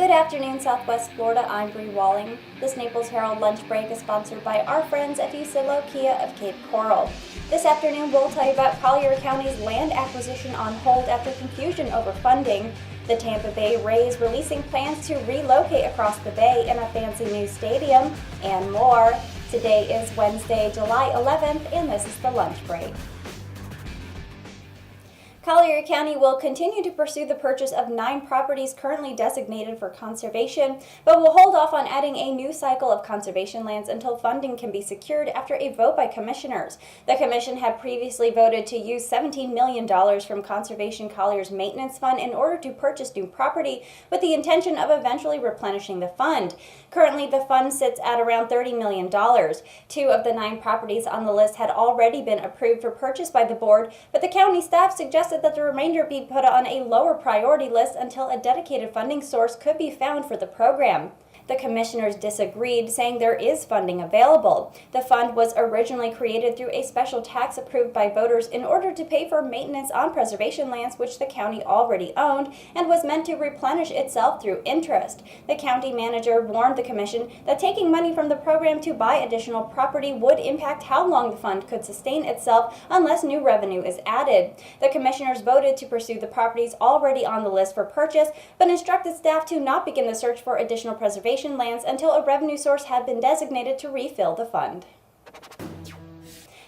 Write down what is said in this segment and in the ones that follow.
Good afternoon, Southwest Florida. I'm Bri Walling. This Naples Herald Lunch Break is sponsored by our friends at Kia of Cape Coral. This afternoon, we'll tell you about Collier County's land acquisition on hold after confusion over funding, the Tampa Bay Rays releasing plans to relocate across the bay in a fancy new stadium, and more. Today is Wednesday, July 11th, and this is the Lunch Break. Collier County will continue to pursue the purchase of 9 properties currently designated for conservation, but will hold off on adding a new cycle of conservation lands until funding can be secured after a vote by commissioners. The commission had previously voted to use $17 million from Conservation Collier's maintenance fund in order to purchase new property, with the intention of eventually replenishing the fund. Currently, the fund sits at around $30 million. 2 of the 9 properties on the list had already been approved for purchase by the board, but the county staff suggested that the remainder be put on a lower priority list until a dedicated funding source could be found for the program. The commissioners disagreed, saying there is funding available. The fund was originally created through a special tax approved by voters in order to pay for maintenance on preservation lands which the county already owned, and was meant to replenish itself through interest. The county manager warned the commission that taking money from the program to buy additional property would impact how long the fund could sustain itself unless new revenue is added. The commissioners voted to pursue the properties already on the list for purchase, but instructed staff to not begin the search for additional preservation lands until a revenue source had been designated to refill the fund.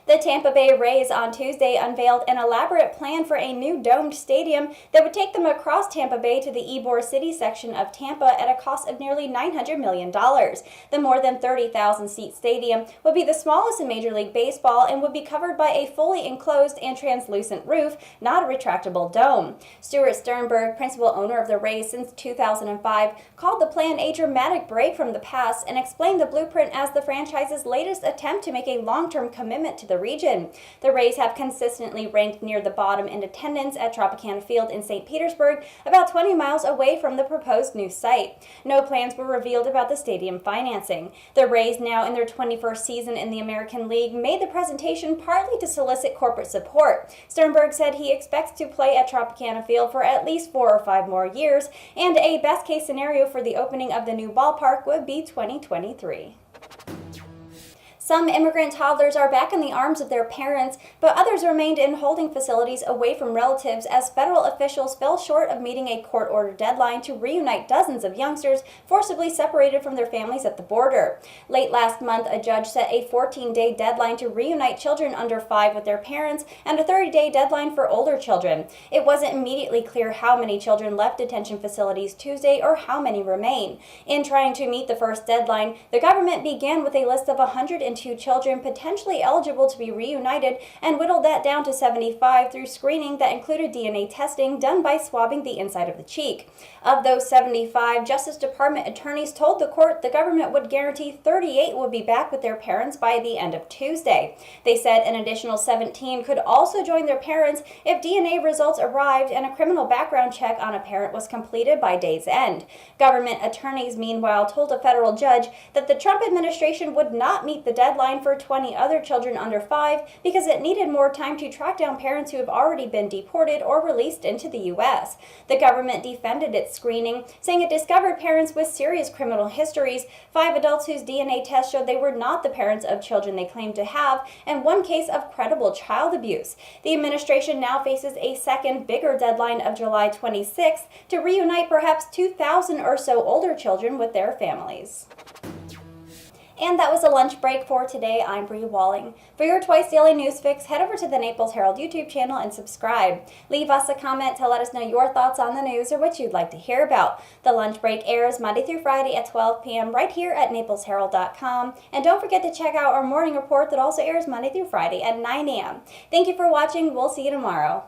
The Tampa Bay Rays on Tuesday unveiled an elaborate plan for a new domed stadium that would take them across Tampa Bay to the Ybor City section of Tampa at a cost of nearly $900 million. The more than 30,000-seat stadium would be the smallest in Major League Baseball and would be covered by a fully enclosed and translucent roof, not a retractable dome. Stuart Sternberg, principal owner of the Rays since 2005, called the plan a dramatic break from the past and explained the blueprint as the franchise's latest attempt to make a long-term commitment to the region. The Rays have consistently ranked near the bottom in attendance at Tropicana Field in St. Petersburg, about 20 miles away from the proposed new site. No plans were revealed about the stadium financing. The Rays, now in their 21st season in the American League, made the presentation partly to solicit corporate support. Sternberg said he expects to play at Tropicana Field for at least 4 or 5 more years, and a best-case scenario for the opening of the new ballpark would be 2023. Some immigrant toddlers are back in the arms of their parents, but others remained in holding facilities away from relatives as federal officials fell short of meeting a court-ordered deadline to reunite dozens of youngsters forcibly separated from their families at the border. Late last month, a judge set a 14-day deadline to reunite children under 5 with their parents and a 30-day deadline for older children. It wasn't immediately clear how many children left detention facilities Tuesday or how many remain. In trying to meet the first deadline, the government began with a list of 102 children potentially eligible to be reunited and whittled that down to 75 through screening that included DNA testing done by swabbing the inside of the cheek. Of those 75, Justice Department attorneys told the court the government would guarantee 38 would be back with their parents by the end of Tuesday. They said an additional 17 could also join their parents if DNA results arrived and a criminal background check on a parent was completed by day's end. Government attorneys, meanwhile, told a federal judge that the Trump administration would not meet the deadline for 20 other children under 5 because it needed more time to track down parents who have already been deported or released into the U.S. The government defended its screening, saying it discovered parents with serious criminal histories, 5 adults whose DNA tests showed they were not the parents of children they claimed to have, and 1 case of credible child abuse. The administration now faces a second, bigger deadline of July 26th to reunite perhaps 2,000 or so older children with their families. And that was a lunch break for today. I'm Bri Walling. For your twice daily news fix, head over to the Naples Herald YouTube channel and subscribe. Leave us a comment to let us know your thoughts on the news or what you'd like to hear about. The lunch break airs Monday through Friday at 12 p.m. right here at naplesherald.com. And don't forget to check out our morning report that also airs Monday through Friday at 9 a.m. Thank you for watching. We'll see you tomorrow.